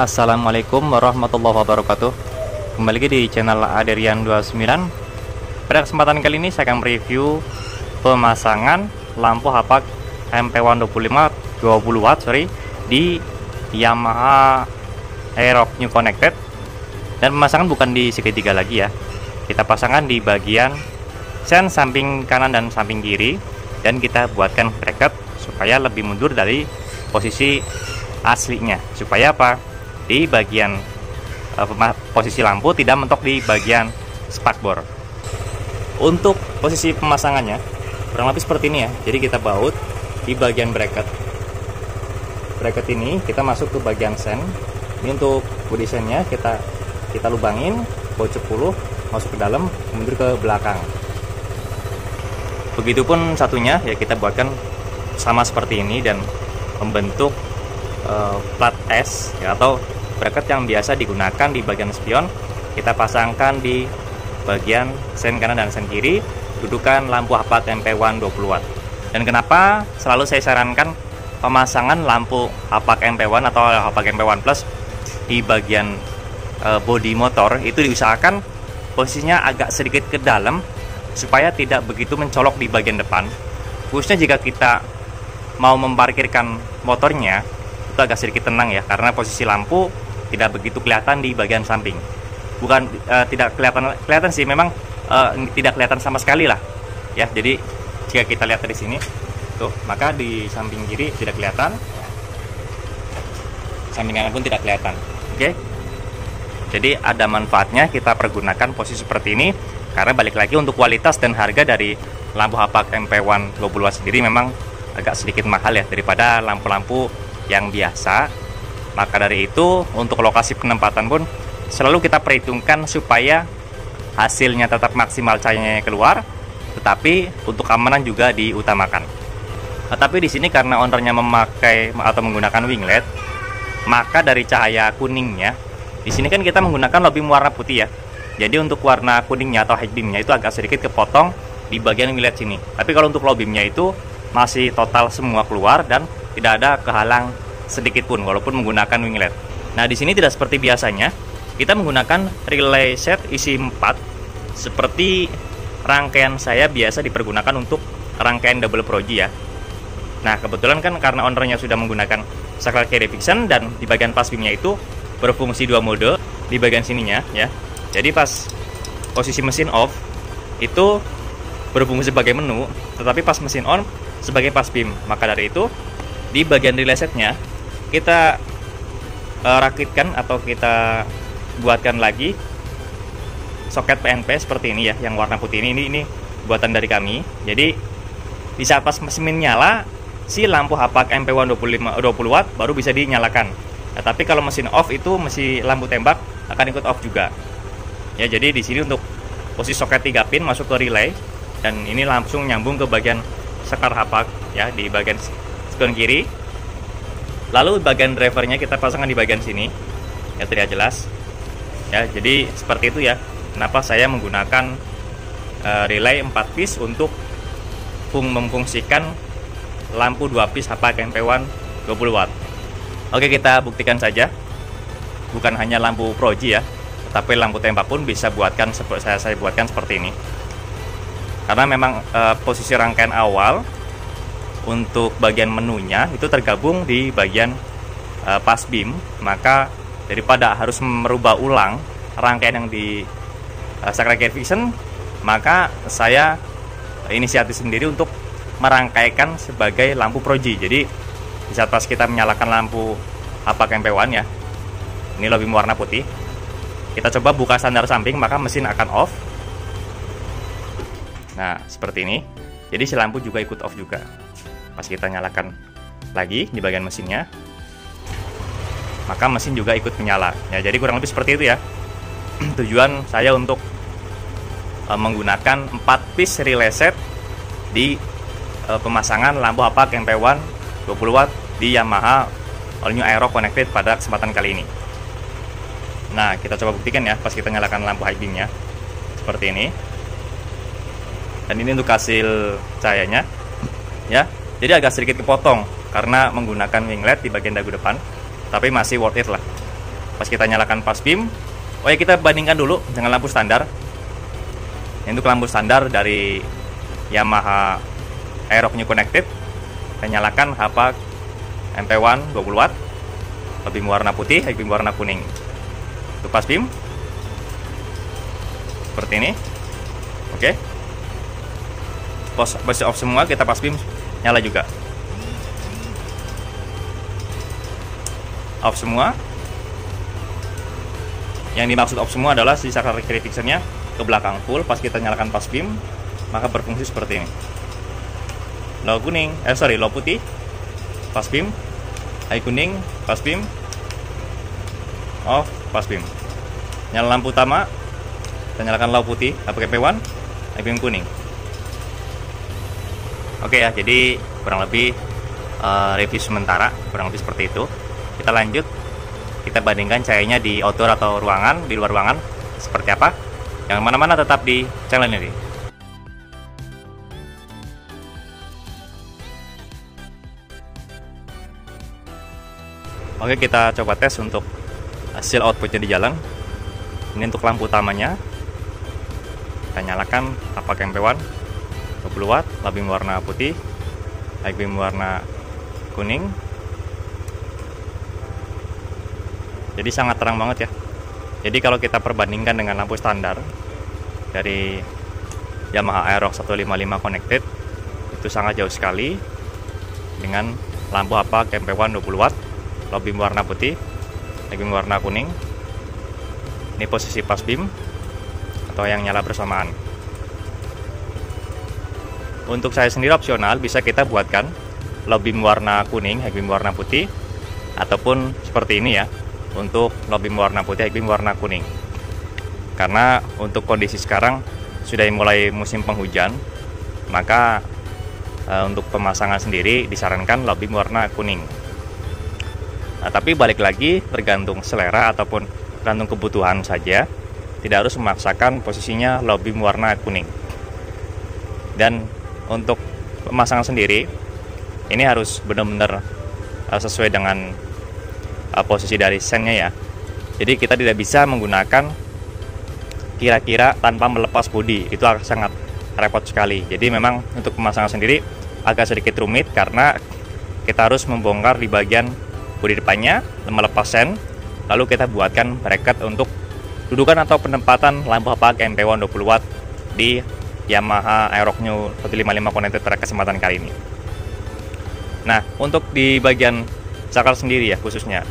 Assalamualaikum warahmatullahi wabarakatuh. Kembali lagi di channel Aderian29. Pada kesempatan kali ini saya akan mereview pemasangan lampu hapak MP1 20 watt di Yamaha Aerox New Connected. Dan pemasangan bukan di segitiga lagi ya. Kita pasangkan di bagian sen samping kanan dan samping kiri, dan kita buatkan bracket supaya lebih mundur dari posisi aslinya. Supaya apa? Di bagian posisi lampu tidak mentok di bagian spakbor. Untuk posisi pemasangannya kurang lebih seperti ini ya. Jadi kita baut di bagian bracket ini, kita masuk ke bagian sen. Ini untuk body sennya kita lubangin, baut 10 masuk ke dalam, mundur ke belakang. Begitupun satunya ya, kita buatkan sama seperti ini dan membentuk plat S ya, atau bracket yang biasa digunakan di bagian spion. Kita pasangkan di bagian sen kanan dan sen kiri, dudukan lampu hapak MP1 20 watt. Dan kenapa selalu saya sarankan pemasangan lampu hapak MP1 atau hapak MP1 Plus di bagian bodi motor itu diusahakan posisinya agak sedikit ke dalam supaya tidak begitu mencolok di bagian depan. Khususnya jika kita mau memparkirkan motornya, itu agak sedikit tenang ya, karena posisi lampu tidak begitu kelihatan di bagian samping. Bukan tidak kelihatan sih, memang tidak kelihatan sama sekali lah ya. Jadi jika kita lihat dari sini tuh, maka di samping kiri tidak kelihatan, samping kanan pun tidak kelihatan. Oke. Jadi ada manfaatnya kita pergunakan posisi seperti ini, karena balik lagi untuk kualitas dan harga dari lampu hapak MP1 20 watt sendiri memang agak sedikit mahal ya daripada lampu-lampu yang biasa. Maka dari itu untuk lokasi penempatan pun selalu kita perhitungkan supaya hasilnya tetap maksimal cahayanya keluar, tetapi untuk keamanan juga diutamakan. Tapi di sini karena ownernya memakai atau menggunakan wing LED, maka dari cahaya kuningnya di sini kan kita menggunakan lobim warna putih ya. Jadi untuk warna kuningnya atau high beamnya itu agak sedikit kepotong di bagian wing LED sini. Tapi kalau untuk low beamnya itu masih total semua keluar dan tidak ada kehalang sedikit pun walaupun menggunakan wing LED. Nah, di sini tidak seperti biasanya. Kita menggunakan relay set isi 4 seperti rangkaian saya biasa dipergunakan untuk rangkaian double Pro G ya. Nah, kebetulan kan karena ownernya sudah menggunakan Sakral Carry Fiction, dan di bagian pas beamnya itu berfungsi 2 mode di bagian sininya ya. Jadi pas posisi mesin off itu berfungsi sebagai menu, tetapi pas mesin on sebagai pas beam. Maka dari itu di bagian relay setnya kita rakitkan atau kita buatkan lagi soket PNP seperti ini ya, yang warna putih ini buatan dari kami. Jadi di saat pas mesin nyala, si lampu hapak MP1 20 watt baru bisa dinyalakan. Nah, tapi kalau mesin off itu masih lampu tembak akan ikut off juga. Ya, jadi di sini untuk posisi soket 3 pin masuk ke relay, dan ini langsung nyambung ke bagian sekar hapak ya di bagian spion kiri. Lalu bagian drivernya kita pasangkan di bagian sini ya, tidak jelas ya. Jadi seperti itu ya, kenapa saya menggunakan relay 4 piece untuk memfungsikan lampu 2 piece hapak MP1 20 watt. Oke, kita buktikan saja. Bukan hanya lampu Pro G ya, tetapi lampu tembak pun bisa buatkan saya buatkan seperti ini. Karena memang posisi rangkaian awal untuk bagian menunya itu tergabung di bagian pas beam, maka daripada harus merubah ulang rangkaian yang di Sakral Carry Fiction, maka saya inisiatif sendiri untuk merangkaikan sebagai lampu Pro G. Jadi di saat pas kita menyalakan lampu hapak MP1 ya, ini lobim warna putih, kita coba buka sandar samping, maka mesin akan off. Nah, seperti ini. Jadi si lampu juga ikut off juga. Pas kita nyalakan lagi di bagian mesinnya, maka mesin juga ikut menyala ya. Jadi kurang lebih seperti itu ya. Tujuan saya untuk menggunakan 4 piece relay set di pemasangan lampu hapak MP1 20 watt di Yamaha All New Aerox Connected pada kesempatan kali ini. Nah, kita coba buktikan ya pas kita nyalakan lampu high beamnya seperti ini. Dan ini untuk hasil cahayanya ya. Jadi agak sedikit kepotong karena menggunakan wing LED di bagian dagu depan, tapi masih worth it lah. Pas kita nyalakan pas beam, oh ya, kita bandingkan dulu dengan lampu standar. Untuk lampu standar dari Yamaha Aerox New Connected, kita nyalakan Hapak MP1 20 watt, low beam warna putih, high beam warna kuning. Untuk pas beam seperti ini. Oke. Posisi off semua, kita pas beam nyala juga. Off semua. Yang dimaksud off semua adalah si saklar kiri fixernya ke belakang full. Pas kita nyalakan pas beam, maka berfungsi seperti ini. Low kuning, low putih, pas beam, high kuning, pas beam, off, pas beam. Nyala lampu utama, kita nyalakan low putih, Hapak MP1, high beam kuning. Oke ya, jadi kurang lebih review sementara, kurang lebih seperti itu. Kita lanjut, kita bandingkan cahayanya di outdoor atau ruangan, di luar ruangan seperti apa. Yang mana-mana tetap di channel ini. Oke, kita coba tes untuk hasil outputnya di jalan. Ini untuk lampu utamanya, kita nyalakan Hapak MP1 20 watt, low beam warna putih, high beam warna kuning. Jadi sangat terang banget ya. Jadi kalau kita perbandingkan dengan lampu standar dari Yamaha Aerox 155 Connected, itu sangat jauh sekali dengan lampu Hapak MP1 20 watt, low beam warna putih, high beam warna kuning. Ini posisi pas beam atau yang nyala bersamaan. Untuk saya sendiri opsional, bisa kita buatkan low beam warna kuning, high beam warna putih, ataupun seperti ini ya, untuk low beam warna putih, high beam warna kuning. Karena untuk kondisi sekarang sudah mulai musim penghujan, maka untuk pemasangan sendiri disarankan low beam warna kuning. Nah, tapi balik lagi tergantung selera ataupun tergantung kebutuhan saja, tidak harus memaksakan posisinya low beam warna kuning. Dan untuk pemasangan sendiri, ini harus benar-benar sesuai dengan posisi dari sennya ya. Jadi kita tidak bisa menggunakan kira-kira tanpa melepas bodi, itu sangat repot sekali. Jadi memang untuk pemasangan sendiri agak sedikit rumit karena kita harus membongkar di bagian bodi depannya, melepas sen, lalu kita buatkan bracket untuk dudukan atau penempatan lampu Hapak MP1 20 watt di Yamaha Aerox New 155 Connected pada kesempatan kali ini. Nah, untuk di bagian saklar sendiri ya khususnya,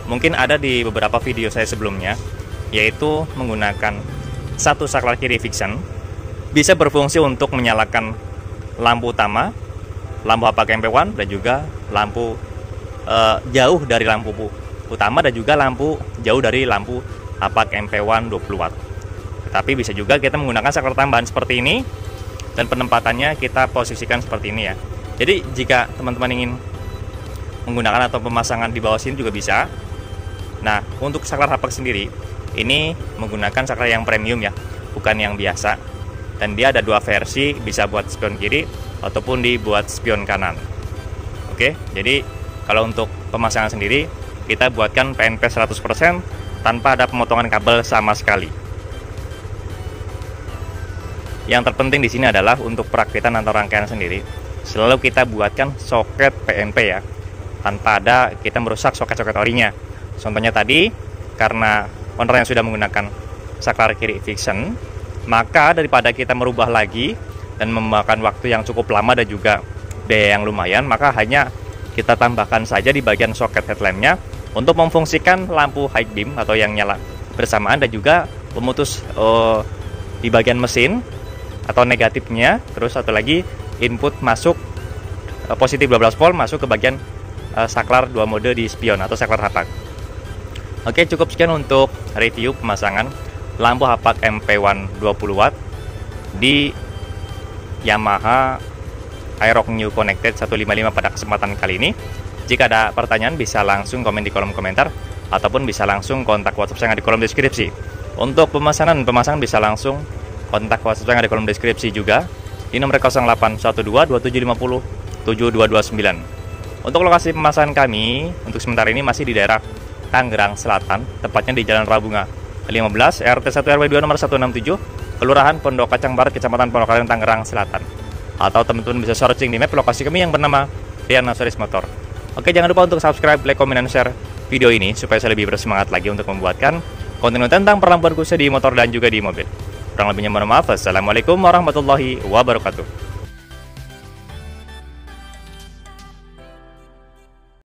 mungkin ada di beberapa video saya sebelumnya, yaitu menggunakan satu saklar kiri fiction bisa berfungsi untuk menyalakan lampu utama, lampu Hapak MP1, dan juga lampu jauh dari lampu utama, dan juga lampu jauh dari lampu Hapak MP1 20 watt. Tetapi bisa juga kita menggunakan saklar tambahan seperti ini, dan penempatannya kita posisikan seperti ini ya. Jadi jika teman-teman ingin menggunakan atau pemasangan di bawah sini juga bisa. Nah, untuk saklar Hapak sendiri, ini menggunakan saklar yang premium ya, bukan yang biasa. Dan dia ada dua versi, bisa buat spion kiri ataupun dibuat spion kanan. Oke, jadi kalau untuk pemasangan sendiri, kita buatkan PNP 100% tanpa ada pemotongan kabel sama sekali. Yang terpenting di sini adalah untuk perakitan atau rangkaian sendiri, selalu kita buatkan soket PNP ya, tanpa ada kita merusak soket-soket orinya. Contohnya tadi, karena owner yang sudah menggunakan saklar kiri fiction, maka daripada kita merubah lagi dan memakan waktu yang cukup lama dan juga biaya yang lumayan, maka hanya kita tambahkan saja di bagian soket headlampnya untuk memfungsikan lampu high beam atau yang nyala bersamaan, dan juga memutus di bagian mesin atau negatifnya. Terus satu lagi input masuk positif 12 volt masuk ke bagian saklar 2 mode di spion atau saklar Hapak. Oke, cukup sekian untuk review pemasangan lampu Hapak MP1 20 watt di Yamaha Aerox New Connected 155 pada kesempatan kali ini. Jika ada pertanyaan bisa langsung komen di kolom komentar ataupun bisa langsung kontak WhatsApp saya di kolom deskripsi. Untuk pemasangan bisa langsung kontak WhatsApp saya di kolom deskripsi juga di nomor 0812 2750 7229. Untuk lokasi pemasangan kami untuk sementara ini masih di daerah Tangerang Selatan, tepatnya di Jalan Rabunga 15, RT 1 RW 2 nomor 167, Kelurahan Pondok Kacang Barat, Kecamatan Pondokaren, Tangerang Selatan. Atau teman-teman bisa searching di map lokasi kami yang bernama Rian Nasaris Motor. Oke, jangan lupa untuk subscribe, like, komen, dan share video ini supaya saya lebih bersemangat lagi untuk membuatkan konten tentang perlampuan khususnya di motor dan juga di mobil. Kurang lebihnya mohon maaf. Assalamualaikum warahmatullahi wabarakatuh.